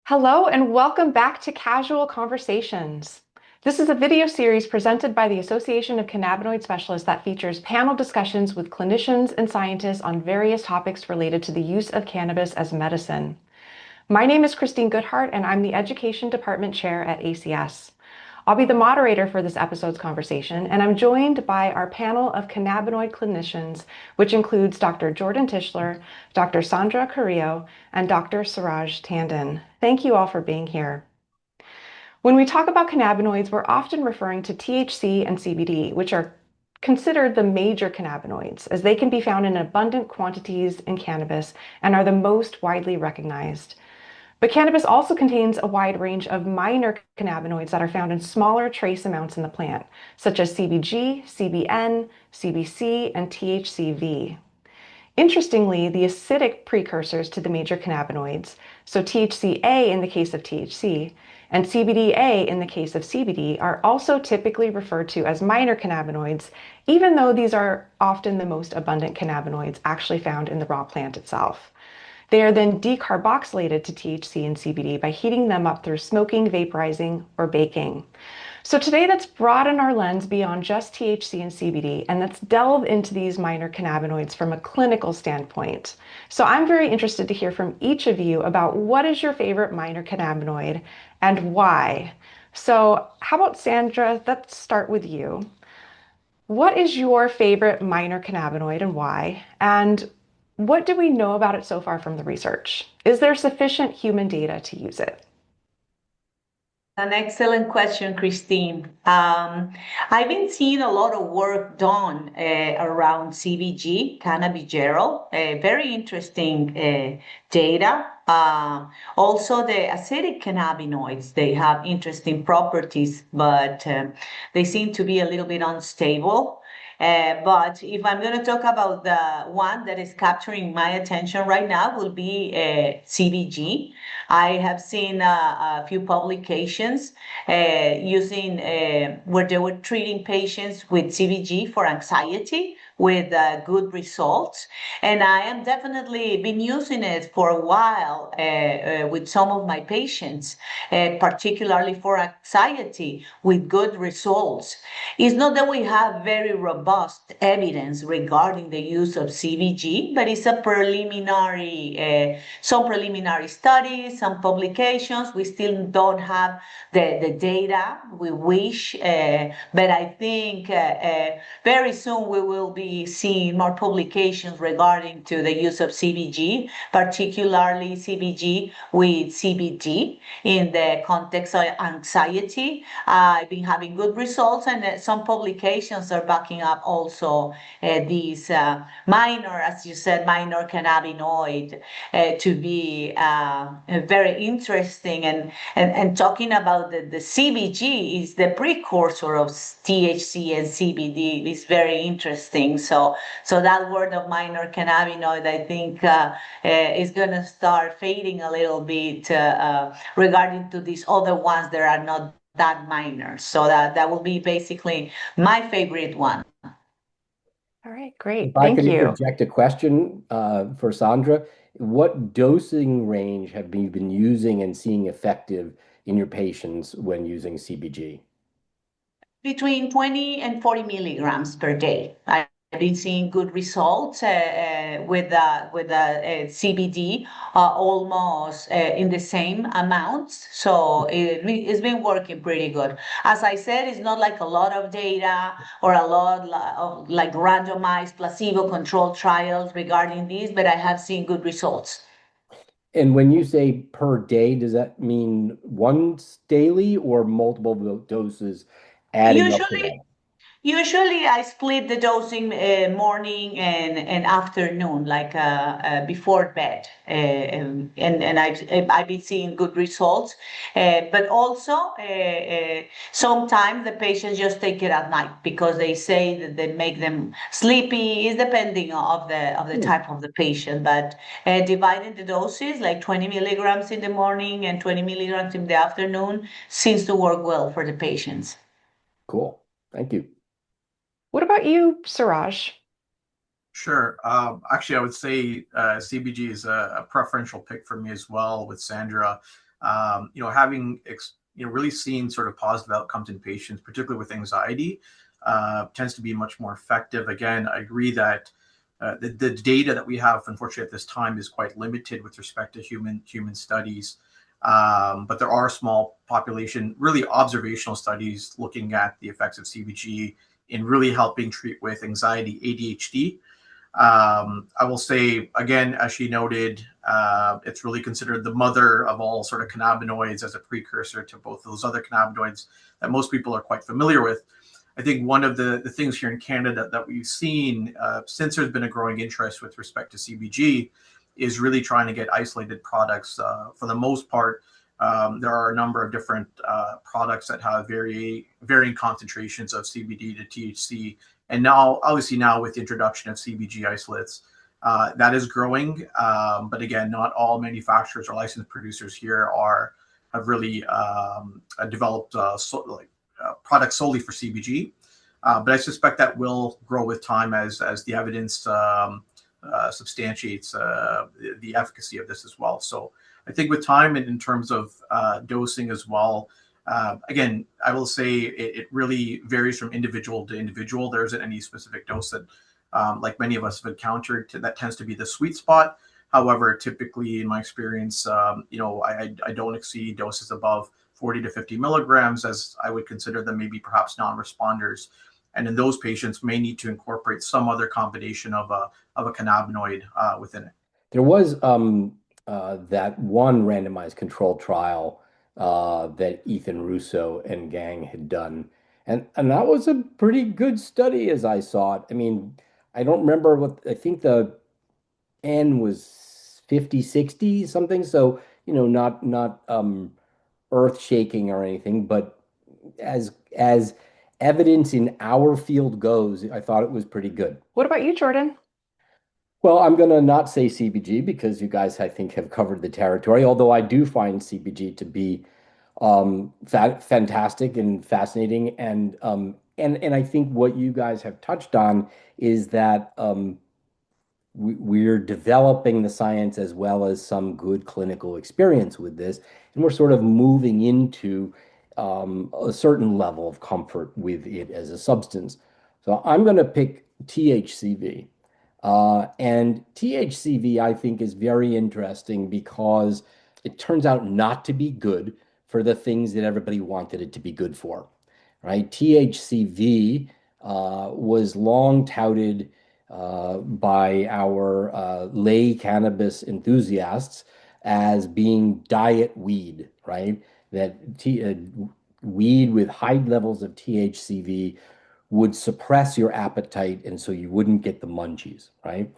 Hello and welcome back to Casual Conversations. This is a video series presented by the Association of Cannabinoid Specialists that features panel discussions with clinicians and scientists on various topics related to the use of cannabis as medicine. My name is Christine Goedhart and I'm the Education Department Chair at ACS. I'll be the moderator for this episode's conversation, and I'm joined by our panel of cannabinoid clinicians, which includes Dr. Jordan Tishler, Dr. Sandra Carrillo, and Dr. Suraj Tandon. Thank you all for being here. When we talk about cannabinoids, we're often referring to THC and CBD, which are considered the major cannabinoids, as they can be found in abundant quantities in cannabis and are the most widely recognized. But cannabis also contains a wide range of minor cannabinoids that are found in smaller trace amounts in the plant, such as CBG, CBN, CBC, and THCV. Interestingly, the acidic precursors to the major cannabinoids, so THCA in the case of THC, and CBDA in the case of CBD, are also typically referred to as minor cannabinoids, even though these are often the most abundant cannabinoids actually found in the raw plant itself. They are then decarboxylated to THC and CBD by heating them up through smoking, vaporizing, or baking. So today, let's broaden our lens beyond just THC and CBD, and let's delve into these minor cannabinoids from a clinical standpoint. So I'm very interested to hear from each of you about what is your favorite minor cannabinoid and why. So how about Sandra, let's start with you. What is your favorite minor cannabinoid and why? And what do we know about it so far from the research? Is there sufficient human data to use it? An excellent question, Christine. I've been seeing a lot of work done around CBG, Cannabigerol, very interesting data. Also, the acidic cannabinoids, they have interesting properties, but they seem to be a little bit unstable. But if I'm going to talk about the one that is capturing my attention right now, will be CBG. I have seen a few publications using where they were treating patients with CBG for anxiety with good results. And I am definitely been using it for a while with some of my patients, particularly for anxiety with good results. It's not that we have very robust evidence regarding the use of CBG, but it's a preliminary, some preliminary studies, some publications. We still don't have the data we wish, but I think very soon we will be seeing more publications regarding to the use of CBG, particularly CBG with CBD in the context of anxiety. I've been having good results, and some publications are backing up also these minor, as you said, minor cannabinoid to be very interesting. And talking about the CBG is the precursor of THC and CBD is very interesting. So that word of minor cannabinoid, I think, is going to start fading a little bit regarding to these other ones that are not that minor. So that will be basically my favorite one. All right, great. If I Thank could you. interject a question for Sandra, what dosing range have you been using and seeing effective in your patients when using CBG? Between 20 and 40 milligrams per day. I've been seeing good results with the CBD almost in the same amounts. So it's been working pretty good. As I said, it's not like a lot of data or a lot of like randomized placebo-controlled trials regarding this, but I have seen good results. And when you say per day, does that mean once daily or multiple doses adding up to Usually, that? Usually, I split the dosing morning and afternoon, like before bed, and I've been seeing good results. But also, sometimes the patients just take it at night because they say that they make them sleepy. It's depending of the type of the patient. But dividing the doses, like 20 milligrams in the morning and 20 milligrams in the afternoon, seems to work well for the patients. Cool. Thank you. What about you, Suraj? Sure. Actually, I would say CBG is a preferential pick for me as well with Sandra. Having really seen sort of positive outcomes in patients, particularly with anxiety, tends to be much more effective. Again, I agree that the data that we have, unfortunately, at this time is quite limited with respect to human studies. But there are small population, really observational studies looking at the effects of CBG in really helping treat with anxiety, ADHD. I will say, again, as she noted, it's really considered the mother of all sort of cannabinoids as a precursor to both those other cannabinoids that most people are quite familiar with. I think one of the things here in Canada that we've seen since there's been a growing interest with respect to CBG is really trying to get isolated products. For the most part, there are a number of different products that have varying concentrations of CBD to THC. And now, obviously now with the introduction of CBG isolates, that is growing. But again, not all manufacturers or licensed producers here have really developed products solely for CBG. But I suspect that will grow with time as the evidence substantiates the efficacy of this as well. So I think with time and in terms of dosing as well, again, I will say it really varies from individual to individual. There isn't any specific dose that, like many of us have encountered, that tends to be the sweet spot. However, typically in my experience, I don't exceed doses above 40 to 50 milligrams, as I would consider them maybe perhaps non-responders. And in those patients may need to incorporate some other combination of a cannabinoid within it. There was that one randomized controlled trial that Ethan Russo and gang had done. And that was a pretty good study as I saw it. I mean, I don't remember I think the N was 50, 60 something. So, not earth shaking or anything, but as evidence in our field goes, I thought it was pretty good. What about you, Jordan? Well, I'm going to not say CBG because you guys, I think, have covered the territory, although I do find CBG to be fantastic and fascinating. And I think what you guys have touched on is that we're developing the science as well as some good clinical experience with this. And we're sort of moving into a certain level of comfort with it as a substance. So I'm going to pick THCV. And THCV, I think, is very interesting because it turns out not to be good for the things that everybody wanted it to be good for, right? THCV was long touted by our lay cannabis enthusiasts as being diet weed, right? That weed with high levels of THCV would suppress your appetite, and so you wouldn't get the munchies, right?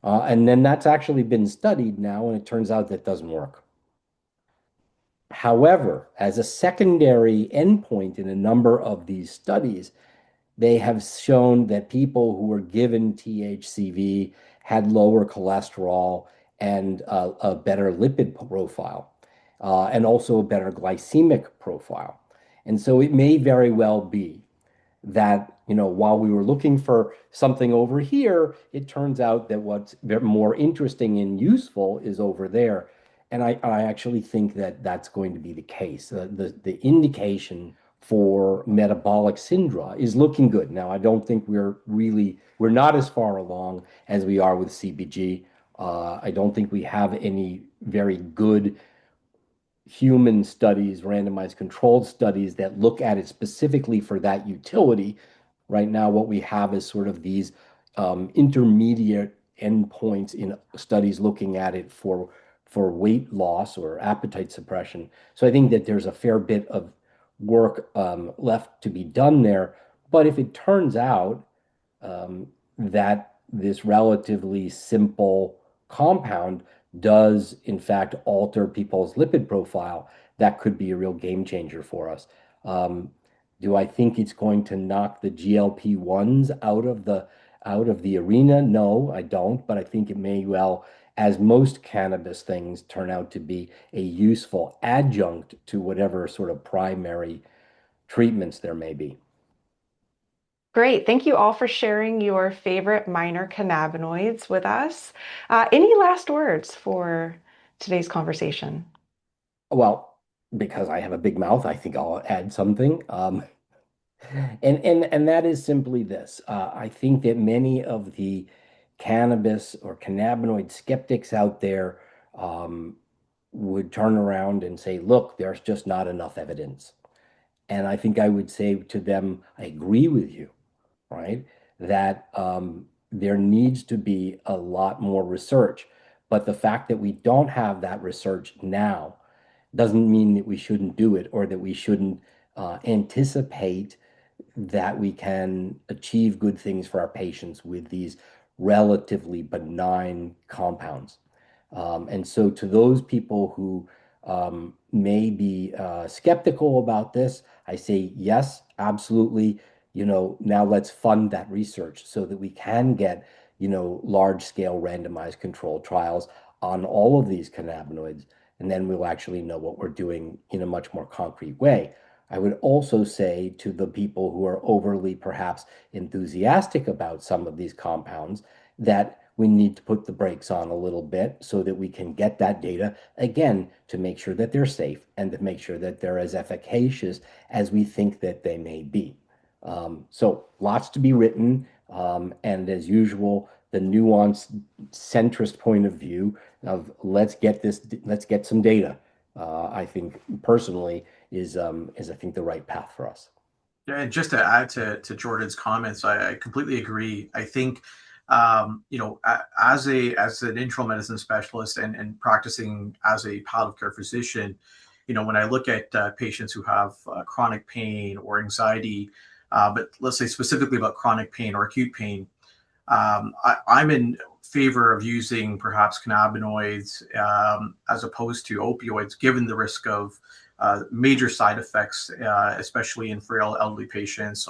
And then that's actually been studied now, and it turns out that doesn't work. However, as a secondary endpoint in a number of these studies, they have shown that people who were given THCV had lower cholesterol and a better lipid profile, and also a better glycemic profile. And so it may very well be that, while we were looking for something over here, it turns out that what's more interesting and useful is over there. And I actually think that that's going to be the case. The indication for metabolic syndrome is looking good. Now, I don't think we're not as far along as we are with CBG. I don't think we have any very good human studies, randomized controlled studies that look at it specifically for that utility. Right now, what we have is sort of these intermediate endpoints in studies looking at it for weight loss or appetite suppression. So I think that there's a fair bit of work left to be done there. But if it turns out that this relatively simple compound does in fact alter people's lipid profile, that could be a real game changer for us. Do I think it's going to knock the GLP-1s out of the arena? No, I don't, but I think it may well, as most cannabis things, turn out to be a useful adjunct to whatever sort of primary treatments there may be. Great. Thank you all for sharing your favorite minor cannabinoids with us. Any last words for today's conversation? Well, because I have a big mouth, I think I'll add something. And that is simply this. I think that many of the cannabis or cannabinoid skeptics out there would turn around and say, look, there's just not enough evidence. And I think I would say to them, I agree with you, right? That there needs to be a lot more research. But the fact that we don't have that research now doesn't mean that we shouldn't do it or that we shouldn't anticipate that we can achieve good things for our patients with these relatively benign compounds. And so to those people who may be skeptical about this, I say, yes, absolutely. Now let's fund that research so that we can get, large scale randomized controlled trials on all of these cannabinoids. And then we'll actually know what we're doing in a much more concrete way. I would also say to the people who are overly perhaps enthusiastic about some of these compounds that we need to put the brakes on a little bit so that we can get that data again to make sure that they're safe and to make sure that they're as efficacious as we think that they may be. So lots to be written, and as usual, the nuanced centrist point of view of let's get some data. I think personally is I think the right path for us. Yeah, and just to add to Jordan's comments, I completely agree. I think as an internal medicine specialist and practicing as a palliative care physician, when I look at patients who have chronic pain or anxiety, but let's say specifically about chronic pain or acute pain, I'm in favor of using perhaps cannabinoids as opposed to opioids, given the risk of major side effects, especially in frail elderly patients.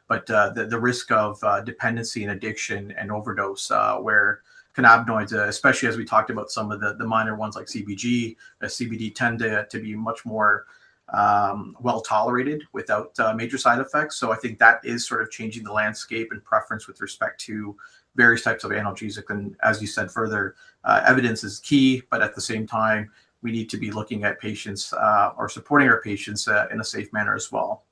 But the risk of dependency and addiction and overdose, where cannabinoids, especially as we talked about some of the minor ones like CBD tend to be much more well tolerated without major side effects. So I think that is sort of changing the landscape and preference with respect to various types of analgesic. And as you said further, evidence is key, but at the same time, we need to be looking at patients or supporting our patients in a safe manner as well.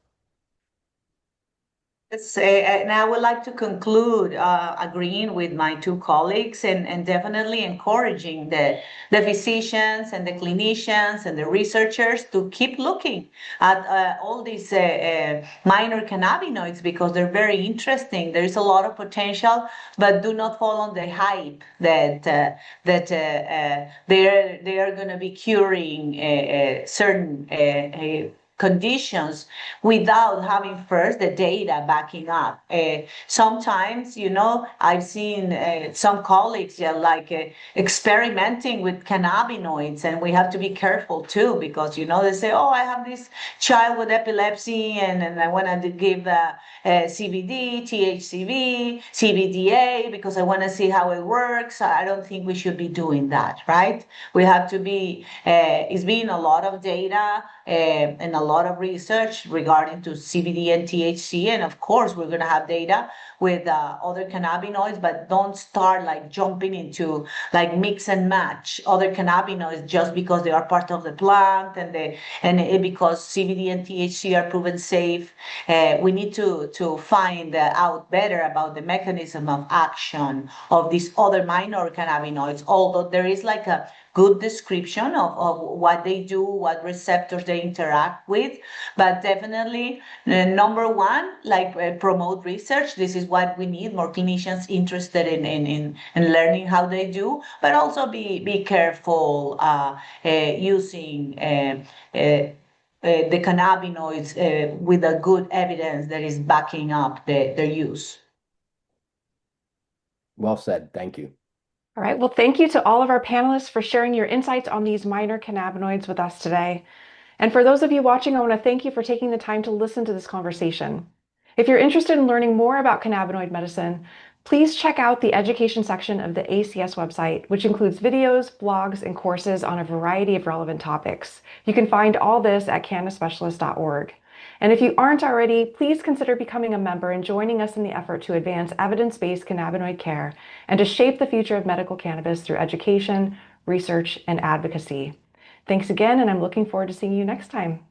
Yes, and I would like to conclude agreeing with my two colleagues and definitely encouraging the physicians and the clinicians and the researchers to keep looking at all these minor cannabinoids because they're very interesting. There is a lot of potential, but do not fall on the hype that they are going to be curing certain conditions without having first the data backing up. Sometimes, I've seen some colleagues experimenting with cannabinoids, and we have to be careful too because, they say, oh, I have this child with epilepsy and I want to give CBD, THCV, CBDA because I want to see how it works. I don't think we should be doing that, right? We have to be, it's been a lot of data and a lot of research regarding to CBD and THC. And of course, we're going to have data with other cannabinoids, but don't start jumping into mix and match other cannabinoids just because they are part of the plant and because CBD and THC are proven safe. We need to find out better about the mechanism of action of these other minor cannabinoids, although there is a good description of what they do, what receptors they interact with. But definitely, number one, promote research. This is what we need, more clinicians interested in learning how they do, but also be careful using the cannabinoids with a good evidence that is backing up their use. Well said. Thank you. All right. Well, thank you to all of our panelists for sharing your insights on these minor cannabinoids with us today. And for those of you watching, I want to thank you for taking the time to listen to this conversation. If you're interested in learning more about cannabinoid medicine, please check out the education section of the ACS website, which includes videos, blogs, and courses on a variety of relevant topics. You can find all this at cannaspecialist.org. And if you aren't already, please consider becoming a member and joining us in the effort to advance evidence-based cannabinoid care and to shape the future of medical cannabis through education, research, and advocacy. Thanks again, and I'm looking forward to seeing you next time.